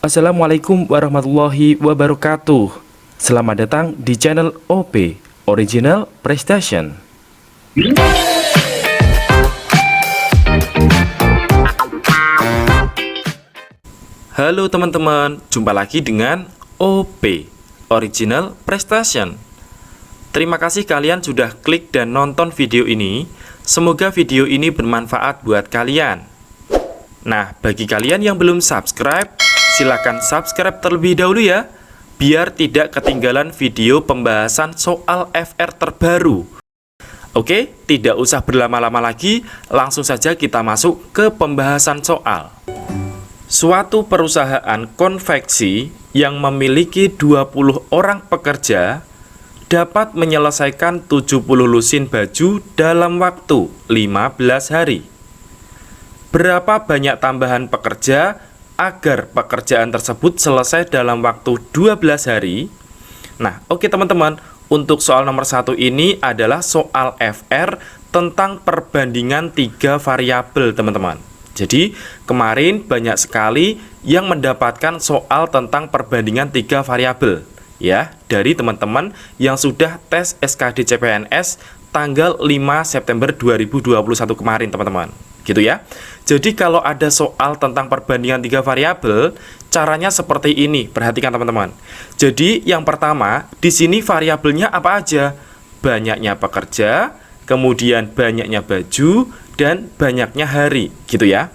Assalamualaikum warahmatullahi wabarakatuh. Selamat datang di channel OP Original Prestation. Halo teman-teman, jumpa lagi dengan OP Original Prestation. Terima kasih kalian sudah klik dan nonton video ini. Semoga video ini bermanfaat buat kalian. Nah, bagi kalian yang belum subscribe, silakan subscribe terlebih dahulu ya, biar tidak ketinggalan video pembahasan soal FR terbaru. Oke, tidak usah berlama-lama lagi, langsung saja kita masuk ke pembahasan soal. Suatu perusahaan konveksi yang memiliki 20 orang pekerja dapat menyelesaikan 70 lusin baju dalam waktu 15 hari. Berapa banyak tambahan pekerja agar pekerjaan tersebut selesai dalam waktu 12 hari? Nah, oke teman-teman, untuk soal nomor 1 ini adalah soal FR tentang perbandingan 3 variabel, teman-teman. Jadi, kemarin banyak sekali yang mendapatkan soal tentang perbandingan 3 variabel, ya, dari teman-teman yang sudah tes SKD CPNS tanggal 5 September 2021 kemarin, teman-teman. Gitu ya. Jadi kalau ada soal tentang perbandingan 3 variabel, caranya seperti ini. Perhatikan teman-teman. Jadi yang pertama, di sini variabelnya apa aja? Banyaknya pekerja, kemudian banyaknya baju, dan banyaknya hari, gitu ya.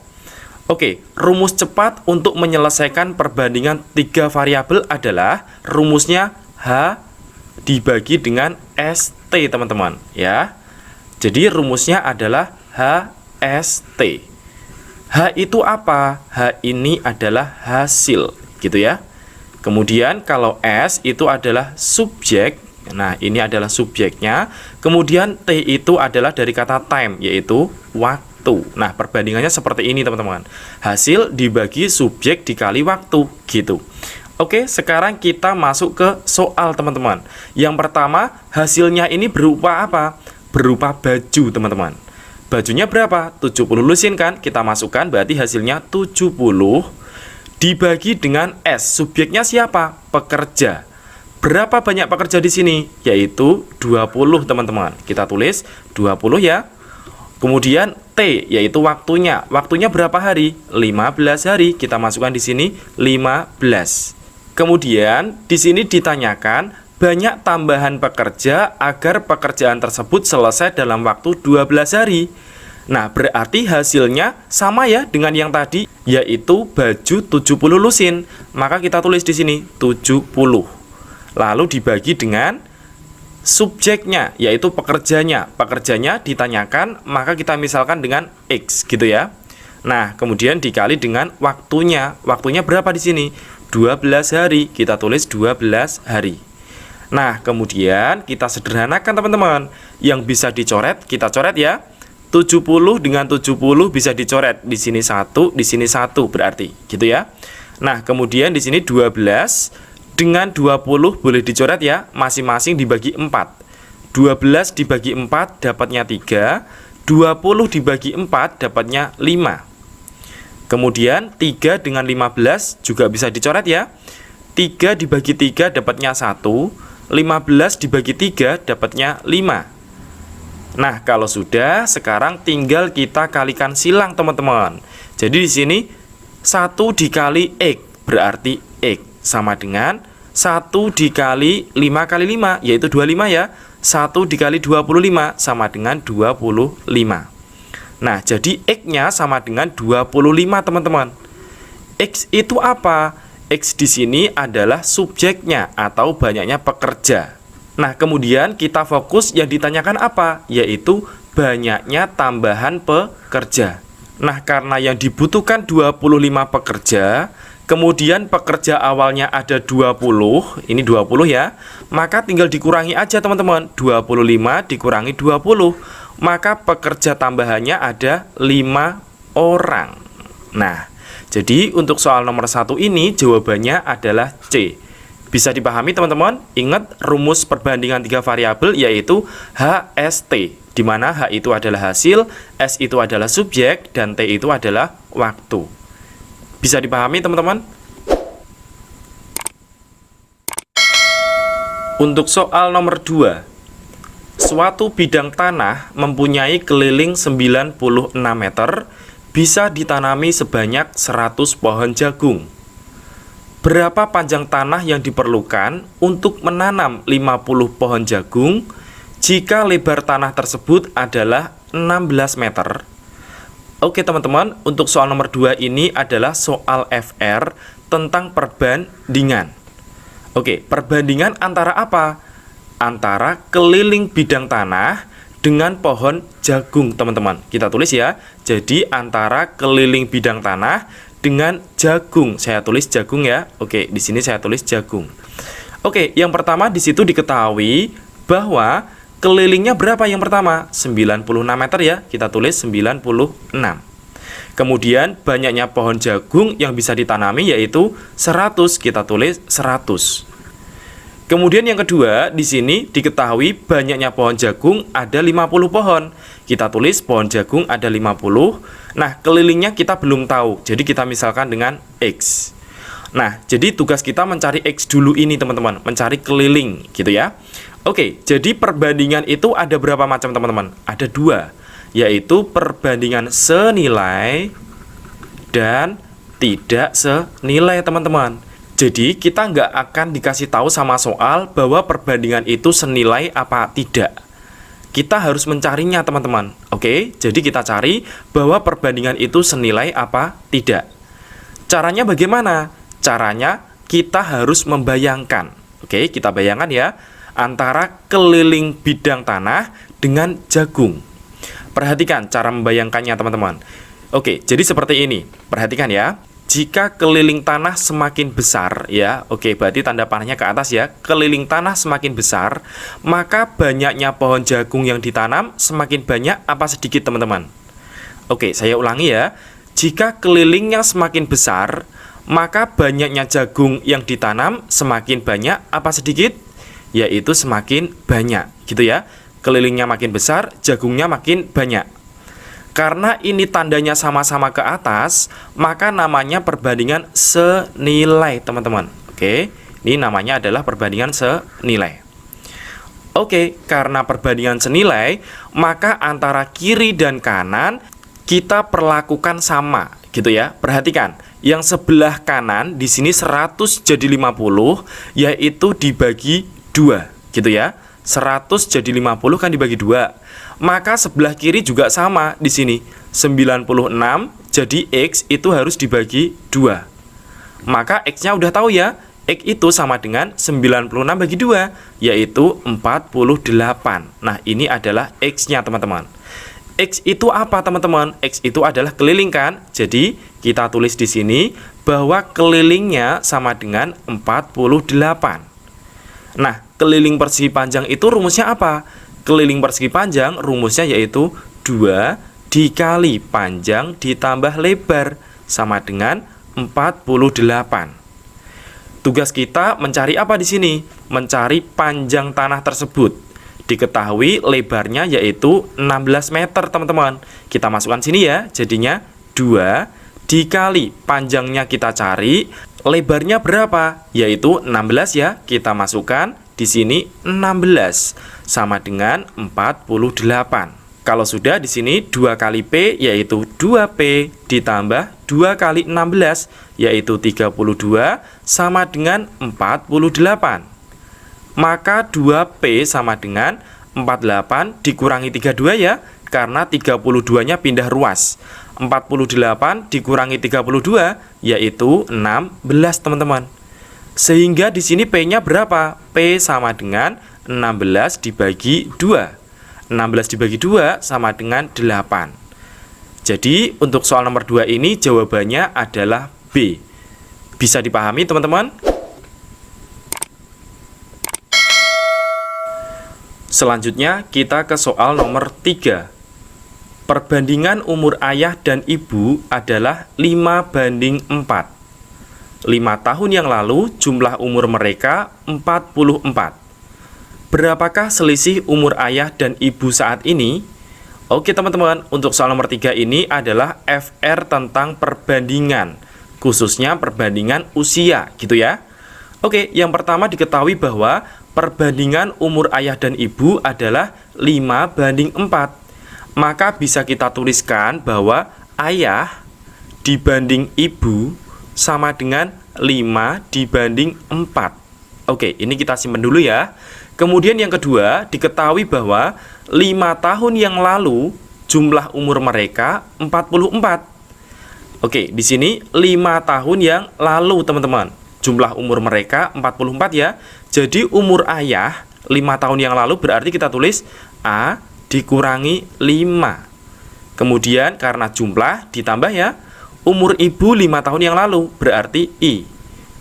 Oke, rumus cepat untuk menyelesaikan perbandingan 3 variabel adalah rumusnya H dibagi dengan ST, teman-teman, ya. Jadi rumusnya adalah HST. H itu apa? H ini adalah hasil, gitu ya. Kemudian kalau S itu adalah subjek. Nah, ini adalah subjeknya. Kemudian T itu adalah dari kata time, yaitu waktu. Nah, perbandingannya seperti ini, teman-teman. Hasil dibagi subjek dikali waktu, gitu. Oke, sekarang kita masuk ke soal, teman-teman. Yang pertama, hasilnya ini berupa apa? Berupa baju, teman-teman. Bajunya berapa? 70 lusin kan? Kita masukkan berarti hasilnya 70 dibagi dengan S. Subjeknya siapa? Pekerja. Berapa banyak pekerja di sini? Yaitu 20, teman-teman. Kita tulis 20 ya. Kemudian T yaitu waktunya. Waktunya berapa hari? 15 hari. Kita masukkan di sini 15. Kemudian di sini ditanyakan banyak tambahan pekerja agar pekerjaan tersebut selesai dalam waktu 12 hari. Nah, berarti hasilnya sama ya dengan yang tadi, yaitu baju 70 lusin. Maka kita tulis di sini 70. Lalu dibagi dengan subjeknya, yaitu pekerjanya. Pekerjanya ditanyakan, maka kita misalkan dengan X, gitu ya. Nah, kemudian dikali dengan waktunya. Waktunya berapa di sini? 12 hari. Kita tulis 12 hari. Nah, kemudian kita sederhanakan, teman-teman. Yang bisa dicoret, kita coret ya. 70 dengan 70 bisa dicoret. Di sini 1, di sini 1 berarti, gitu ya. Nah, kemudian di sini 12 dengan 20 boleh dicoret ya. Masing-masing dibagi 4. 12 dibagi 4 dapatnya 3. 20 dibagi 4 dapatnya 5. Kemudian 3 dengan 15 juga bisa dicoret ya. 3 dibagi 3 dapatnya 1. 15 dibagi 3 dapatnya 5. Nah, kalau sudah, sekarang tinggal kita kalikan silang, teman-teman. Jadi di sini 1 dikali X berarti X sama dengan 1 dikali 5 kali 5, yaitu 25 ya. 1 dikali 25 sama dengan 25. Nah, jadi X-nya sama dengan 25, teman-teman. X itu apa? X di sini adalah subjeknya atau banyaknya pekerja. Nah, kemudian kita fokus yang ditanyakan apa? Yaitu banyaknya tambahan pekerja. Nah, karena yang dibutuhkan 25 pekerja, kemudian pekerja awalnya ada 20, ini 20 ya, maka tinggal dikurangi aja, teman-teman. 25 dikurangi 20, maka pekerja tambahannya ada 5 orang. Nah, jadi untuk soal nomor 1 ini jawabannya adalah C. Bisa dipahami, teman-teman? Ingat rumus perbandingan 3 variabel yaitu HST, di mana H itu adalah hasil, S itu adalah subjek, dan T itu adalah waktu. Bisa dipahami, teman-teman? Untuk soal nomor 2, suatu bidang tanah mempunyai keliling 96 meter, bisa ditanami sebanyak 100 pohon jagung. Berapa panjang tanah yang diperlukan untuk menanam 50 pohon jagung jika lebar tanah tersebut adalah 16 meter? Oke teman-teman, untuk soal nomor 2 ini adalah soal FR tentang perbandingan. Oke, perbandingan antara apa? Antara keliling bidang tanah dengan pohon jagung, teman-teman. Kita tulis ya. Jadi antara keliling bidang tanah dengan jagung. Saya tulis jagung ya. Oke, di sini saya tulis jagung. Oke, yang pertama di situ diketahui bahwa kelilingnya berapa yang pertama? 96 meter ya. Kita tulis 96. Kemudian banyaknya pohon jagung yang bisa ditanami yaitu 100. Kita tulis 100. Kemudian yang kedua, di sini diketahui banyaknya pohon jagung ada 50 pohon. Kita tulis pohon jagung ada 50. Nah, kelilingnya kita belum tahu. Jadi kita misalkan dengan X. Nah, jadi tugas kita mencari X dulu ini, teman-teman. Mencari keliling, gitu ya. Oke, jadi perbandingan itu ada berapa macam, teman-teman? Ada 2, yaitu perbandingan senilai dan tidak senilai, teman-teman. Jadi kita nggak akan dikasih tahu sama soal bahwa perbandingan itu senilai apa tidak. Kita harus mencarinya, teman-teman. Oke, jadi kita cari bahwa perbandingan itu senilai apa tidak. Caranya bagaimana? Caranya kita harus membayangkan. Oke, kita bayangkan ya, antara keliling bidang tanah dengan jagung. Perhatikan cara membayangkannya, teman-teman. Oke, jadi seperti ini. Perhatikan ya. Jika keliling tanah semakin besar ya, oke, berarti tanda panahnya ke atas ya. Keliling tanah semakin besar, maka banyaknya pohon jagung yang ditanam semakin banyak apa sedikit, teman-teman? Oke, saya ulangi ya. Jika kelilingnya semakin besar, maka banyaknya jagung yang ditanam semakin banyak apa sedikit? Yaitu semakin banyak, gitu ya. Kelilingnya makin besar, jagungnya makin banyak. Karena ini tandanya sama-sama ke atas, maka namanya perbandingan senilai, teman-teman. Oke, ini namanya adalah perbandingan senilai. Oke, karena perbandingan senilai, maka antara kiri dan kanan kita perlakukan sama, gitu ya. Perhatikan, yang sebelah kanan di sini 100 jadi 50, yaitu dibagi 2, gitu ya. 100 jadi 50 kan dibagi 2. Maka sebelah kiri juga sama di sini. 96 jadi X itu harus dibagi 2. Maka X-nya udah tahu ya. X itu sama dengan 96 bagi 2, yaitu 48. Nah, ini adalah X-nya, teman-teman. X itu apa, teman-teman? X itu adalah keliling kan? Jadi, kita tulis di sini bahwa kelilingnya sama dengan 48. Nah, keliling persegi panjang itu rumusnya apa? Keliling persegi panjang rumusnya yaitu 2 dikali panjang ditambah lebar sama dengan 48. Tugas kita mencari apa di sini? Mencari panjang tanah tersebut. Diketahui lebarnya yaitu 16 meter, teman-teman. Kita masukkan sini ya. Jadinya 2 dikali panjangnya kita cari, lebarnya berapa? Yaitu 16 ya. Kita masukkan di sini 16 sama dengan 48. Kalau sudah di sini 2 kali P yaitu 2P ditambah 2 kali 16 yaitu 32 sama dengan 48. Maka 2P sama dengan 48 dikurangi 32 ya, karena 32-nya pindah ruas. 48 dikurangi 32 yaitu 16, teman-teman. Sehingga di sini P-nya berapa? P sama dengan 16 dibagi 2. 16 dibagi 2 sama dengan 8. Jadi untuk soal nomor 2 ini jawabannya adalah B. Bisa dipahami, teman-teman? Selanjutnya kita ke soal nomor 3. Perbandingan umur ayah dan ibu adalah 5:4. 5 tahun yang lalu jumlah umur mereka 44. Berapakah selisih umur ayah dan ibu saat ini? Oke teman-teman, untuk soal nomor 3 ini adalah FR tentang perbandingan, khususnya perbandingan usia gitu ya. Oke, yang pertama diketahui bahwa perbandingan umur ayah dan ibu adalah 5:4. Maka bisa kita tuliskan bahwa ayah dibanding ibu sama dengan 5:4. Oke, ini kita simpan dulu ya. Kemudian yang kedua, diketahui bahwa 5 tahun yang lalu jumlah umur mereka 44. Oke, di sini 5 tahun yang lalu, teman-teman. Jumlah umur mereka 44 ya. Jadi umur ayah 5 tahun yang lalu berarti kita tulis A dikurangi 5. Kemudian karena jumlah ditambah ya. Umur ibu 5 tahun yang lalu berarti I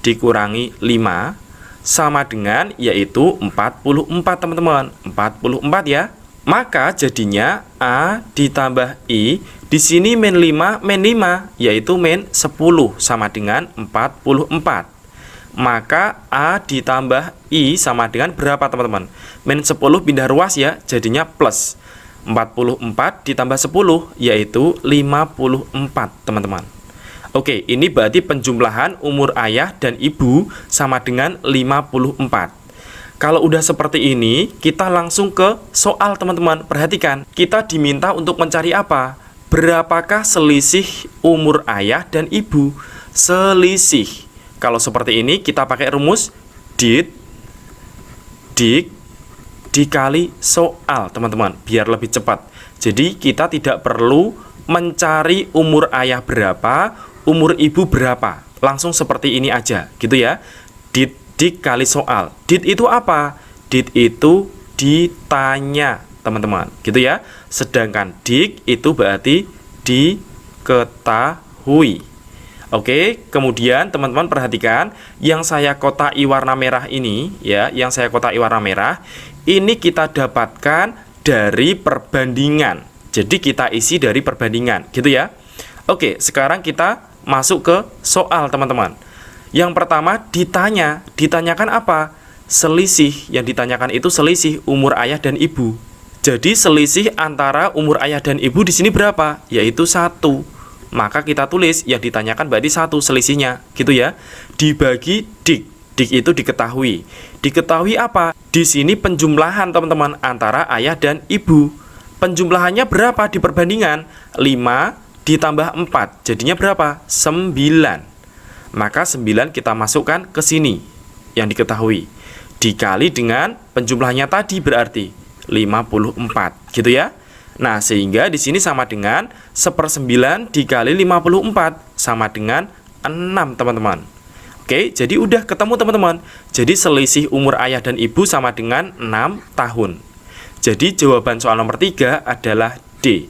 dikurangi 5 sama dengan yaitu 44, teman-teman. 44 ya. Maka jadinya A ditambah I di sini min 5 yaitu min 10 sama dengan 44. Maka A ditambah I sama dengan berapa, teman-teman? Min 10 pindah ruas ya, jadinya plus 44 ditambah 10 yaitu 54, teman-teman. Oke, ini berarti penjumlahan umur ayah dan ibu sama dengan 54. Kalau udah seperti ini, kita langsung ke soal, teman-teman. Perhatikan, kita diminta untuk mencari apa? Berapakah selisih umur ayah dan ibu? Selisih. Kalau seperti ini, kita pakai rumus dik dikali soal, teman-teman, biar lebih cepat. Jadi, kita tidak perlu mencari umur ayah berapa, umur ibu berapa. Langsung seperti ini aja, gitu ya. Dik kali soal. Dit itu apa? Dit itu ditanya, teman-teman, gitu ya. Sedangkan dik itu berarti diketahui. Oke, kemudian teman-teman perhatikan yang saya kotai warna merah ini ya, yang saya kotai warna merah ini kita dapatkan dari perbandingan. Jadi kita isi dari perbandingan, gitu ya. Oke, sekarang kita masuk ke soal, teman-teman. Yang pertama ditanyakan apa? Selisih. Yang ditanyakan itu selisih umur ayah dan ibu. Jadi selisih antara umur ayah dan ibu di sini berapa? Yaitu 1. Maka kita tulis yang ditanyakan berarti 1 selisihnya, gitu ya. Dibagi dik. Dik itu diketahui. Diketahui apa? Di sini penjumlahan, teman-teman, antara ayah dan ibu. Penjumlahannya berapa di perbandingan? 5 ditambah 4. Jadinya berapa? 9. Maka 9 kita masukkan ke sini yang diketahui. Dikali dengan penjumlahnya tadi berarti 54, gitu ya. Nah, sehingga di sini sama dengan 1/9 dikali 54 sama dengan 6, teman-teman. Oke, jadi udah ketemu, teman-teman. Jadi selisih umur ayah dan ibu sama dengan 6 tahun. Jadi jawaban soal nomor 3 adalah D.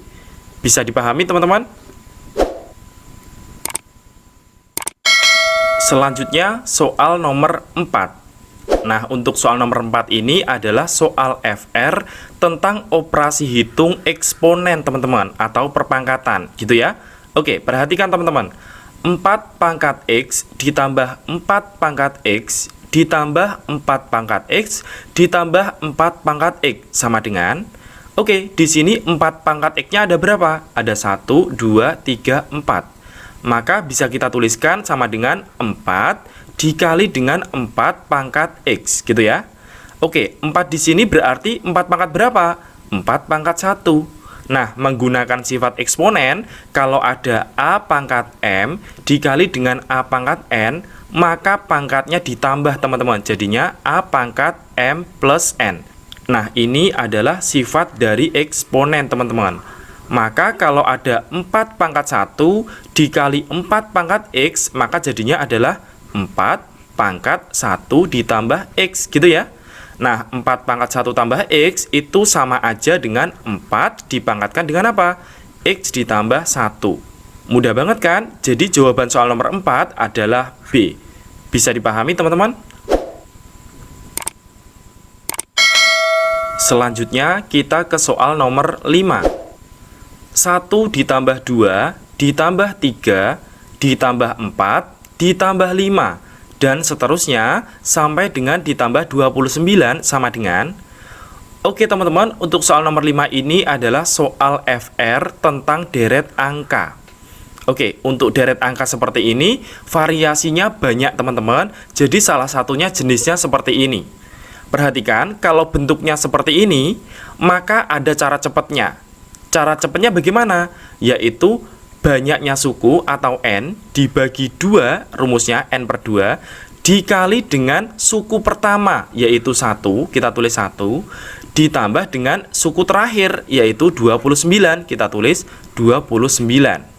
Bisa dipahami, teman-teman? Selanjutnya soal nomor 4. Nah, untuk soal nomor 4 ini adalah soal FR tentang operasi hitung eksponen, teman-teman, atau perpangkatan, gitu ya. Oke, perhatikan, teman-teman. 4 pangkat X ditambah 4 pangkat X ditambah 4 pangkat X ditambah 4 pangkat X sama dengan, oke, di sini 4 pangkat X-nya ada berapa? Ada 1, 2, 3, 4. Maka bisa kita tuliskan sama dengan 4 dikali dengan 4 pangkat X, gitu ya. Oke, 4 di sini berarti 4 pangkat berapa? 4 pangkat 1. Nah, menggunakan sifat eksponen, kalau ada A pangkat M dikali dengan A pangkat N, maka pangkatnya ditambah, teman-teman. Jadinya A pangkat M plus N. Nah, ini adalah sifat dari eksponen, teman-teman. Maka kalau ada 4 pangkat 1 dikali 4 pangkat X, maka jadinya adalah 4 pangkat 1 ditambah X, gitu ya. Nah, 4 pangkat 1 tambah X itu sama aja dengan 4 dipangkatkan dengan apa? X ditambah 1. Mudah banget kan? Jadi jawaban soal nomor 4 adalah B. Bisa dipahami, teman-teman? Selanjutnya kita ke soal nomor 5. 1 ditambah 2 ditambah 3 ditambah 4 ditambah 5 dan seterusnya sampai dengan ditambah 29 sama dengan. Oke, teman-teman, untuk soal nomor 5 ini adalah soal FR tentang deret angka. Oke, untuk deret angka seperti ini, variasinya banyak teman-teman. Jadi salah satunya jenisnya seperti ini. Perhatikan, kalau bentuknya seperti ini, maka ada cara cepatnya. Cara cepatnya bagaimana? Yaitu banyaknya suku atau N dibagi 2, rumusnya N per 2, dikali dengan suku pertama, yaitu 1, kita tulis 1, ditambah dengan suku terakhir, yaitu 29, kita tulis 29.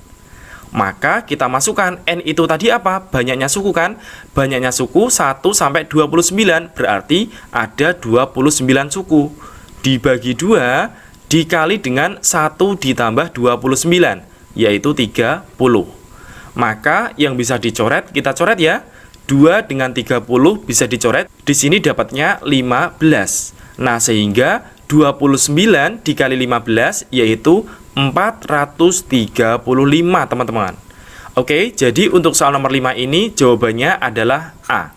Maka kita masukkan N itu tadi apa? Banyaknya suku kan? Banyaknya suku 1 sampai 29, berarti ada 29 suku. Dibagi 2, dikali dengan 1 ditambah 29, yaitu 30. Maka yang bisa dicoret, kita coret ya. 2 dengan 30 bisa dicoret. Di sini dapatnya 15. Nah, sehingga 29 dikali 15 yaitu 435 teman-teman. Oke, jadi untuk soal nomor 5 ini jawabannya adalah A.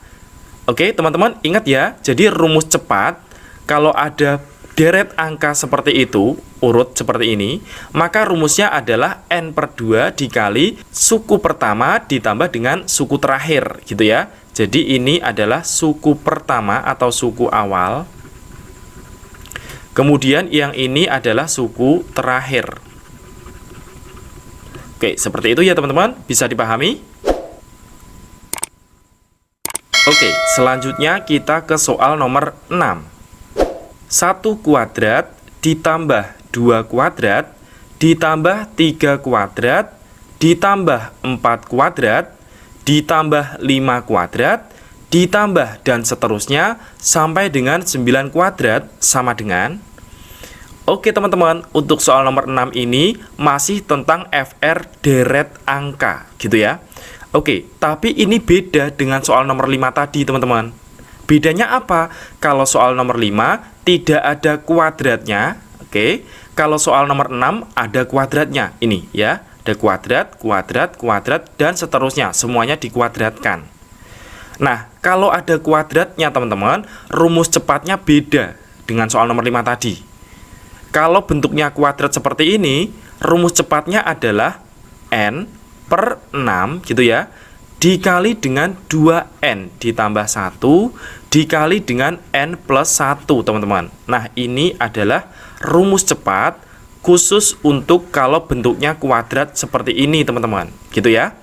Oke, teman-teman ingat ya, jadi rumus cepat kalau ada deret angka seperti itu, urut seperti ini, maka rumusnya adalah N per 2 dikali suku pertama ditambah dengan suku terakhir, gitu ya. Jadi ini adalah suku pertama atau suku awal. Kemudian yang ini adalah suku terakhir. Oke, seperti itu ya teman-teman, bisa dipahami? Oke, selanjutnya kita ke soal nomor 6. 1 kuadrat ditambah 2 kuadrat ditambah 3 kuadrat ditambah 4 kuadrat ditambah 5 kuadrat ditambah dan seterusnya sampai dengan 9 kuadrat sama dengan. Oke teman-teman, untuk soal nomor 6 ini masih tentang FR deret angka gitu ya. Oke, tapi ini beda dengan soal nomor 5 tadi teman-teman. Bedanya apa? Kalau soal nomor 5 tidak ada kuadratnya. Oke, kalau soal nomor 6 ada kuadratnya. Ini ya, ada kuadrat, kuadrat, kuadrat, dan seterusnya. Semuanya dikuadratkan. Nah, kalau ada kuadratnya teman-teman, rumus cepatnya beda dengan soal nomor 5 tadi. Kalau bentuknya kuadrat seperti ini, rumus cepatnya adalah N per 6 gitu ya, dikali dengan 2N ditambah 1 dikali dengan N plus 1 teman-teman. Nah, ini adalah rumus cepat khusus untuk kalau bentuknya kuadrat seperti ini teman-teman, gitu ya.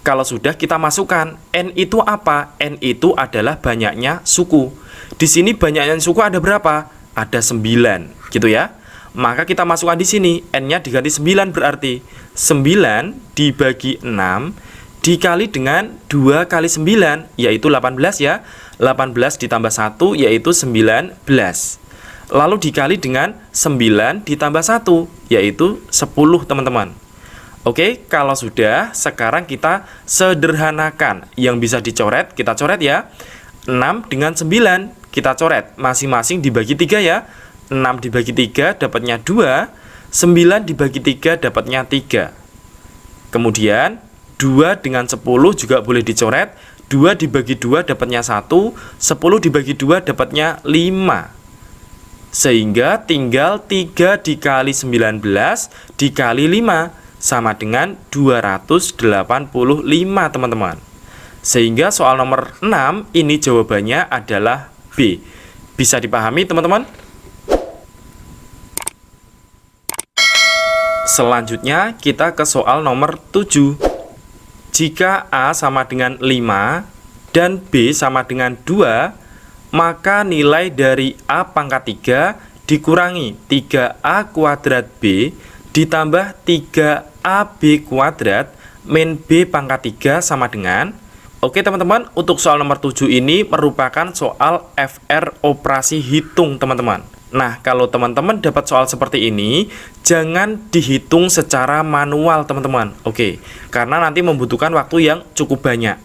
Kalau sudah kita masukkan, N itu apa? N itu adalah banyaknya suku. Di sini banyaknya suku ada berapa? Ada 9, gitu ya. Maka kita masukkan di sini, N-nya diganti 9 berarti 9 dibagi 6 dikali dengan 2 kali 9, yaitu 18 ya. 18 ditambah 1 yaitu 19. Lalu dikali dengan 9 ditambah 1 yaitu 10 teman-teman. Oke, kalau sudah, sekarang kita sederhanakan. Yang bisa dicoret, kita coret ya. 6 dengan 9 kita coret, masing-masing dibagi 3 ya. 6 dibagi 3 dapatnya 2, 9 dibagi 3 dapatnya 3. Kemudian 2 dengan 10 juga boleh dicoret. 2 dibagi 2 dapatnya 1, 10 dibagi 2 dapatnya 5. Sehingga tinggal 3 dikali 19 dikali 5 sama dengan 285 teman-teman. Sehingga soal nomor 6 ini jawabannya adalah B. Bisa dipahami teman-teman? Selanjutnya kita ke soal nomor 7. Jika A sama dengan 5 dan B sama dengan 2, maka nilai dari A pangkat 3 dikurangi 3A kuadrat B ditambah 3AB kuadrat min B pangkat 3 sama dengan. Oke teman-teman, untuk soal nomor 7 ini merupakan soal FR operasi hitung teman-teman. Nah, kalau teman-teman dapat soal seperti ini, jangan dihitung secara manual teman-teman. Oke, karena nanti membutuhkan waktu yang cukup banyak.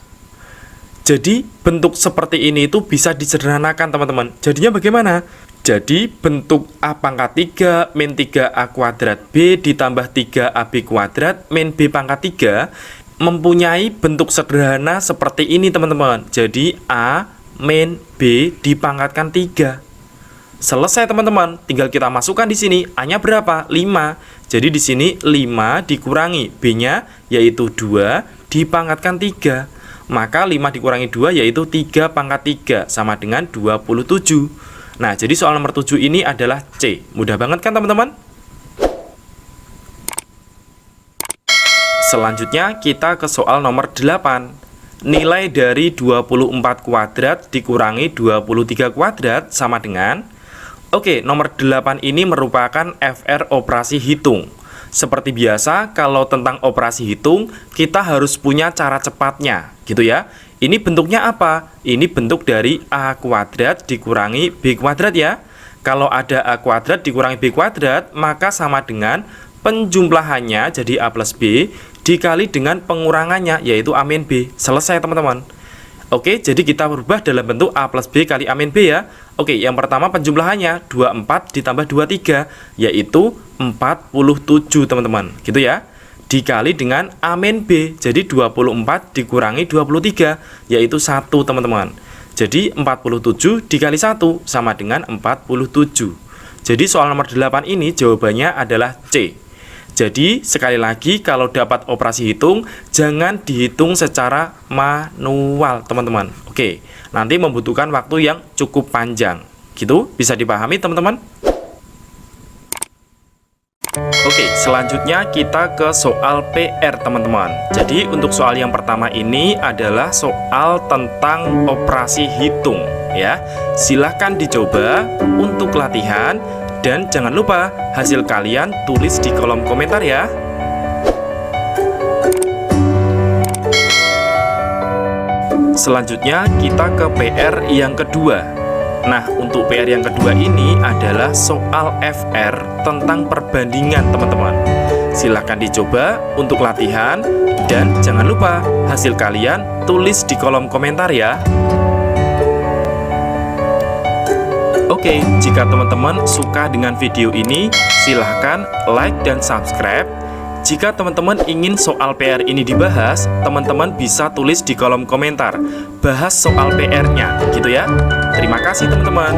Jadi, bentuk seperti ini itu bisa disederhanakan teman-teman. Jadinya bagaimana? Jadi, bentuk A pangkat 3 min 3A kuadrat B ditambah 3AB kuadrat min B pangkat 3 mempunyai bentuk sederhana seperti ini teman-teman. Jadi, A min B dipangkatkan 3. Selesai teman-teman, tinggal kita masukkan di sini. A-nya berapa? 5. Jadi di sini 5 dikurangi B-nya yaitu 2 dipangkatkan 3. Maka 5 dikurangi 2 yaitu 3 pangkat 3 sama dengan 27. Nah, jadi soal nomor 7 ini adalah C. Mudah banget kan teman-teman? Selanjutnya kita ke soal nomor 8. Nilai dari 24 kuadrat dikurangi 23 kuadrat sama dengan... Oke, nomor 8 ini merupakan FR operasi hitung. Seperti biasa, kalau tentang operasi hitung, kita harus punya cara cepatnya, gitu ya. Ini bentuknya apa? Ini bentuk dari A kuadrat dikurangi B kuadrat ya. Kalau ada A kuadrat dikurangi B kuadrat, maka sama dengan penjumlahannya jadi A plus B dikali dengan pengurangannya yaitu A min B. Selesai teman-teman. Oke, jadi kita berubah dalam bentuk A plus B kali A min B ya. Oke, yang pertama penjumlahannya 24 ditambah 23 yaitu 47 teman-teman. Gitu ya. Dikali dengan A min B. Jadi 24 dikurangi 23 yaitu 1 teman-teman. Jadi 47 dikali 1 sama dengan 47. Jadi soal nomor 8 ini jawabannya adalah C. Jadi, sekali lagi, kalau dapat operasi hitung, jangan dihitung secara manual, teman-teman. Oke, nanti membutuhkan waktu yang cukup panjang. Gitu, bisa dipahami, teman-teman? Oke, selanjutnya kita ke soal PR, teman-teman. Jadi, untuk soal yang pertama ini adalah soal tentang operasi hitung, ya. Silahkan dicoba untuk latihan. Dan jangan lupa hasil kalian tulis di kolom komentar ya. Selanjutnya kita ke PR yang kedua. Nah, untuk PR yang kedua ini adalah soal FR tentang perbandingan teman-teman. Silahkan dicoba untuk latihan. Dan jangan lupa hasil kalian tulis di kolom komentar ya. Oke, jika teman-teman suka dengan video ini, silahkan like dan subscribe. Jika teman-teman ingin soal PR ini dibahas, teman-teman bisa tulis di kolom komentar. Bahas soal PR-nya, gitu ya. Terima kasih teman-teman.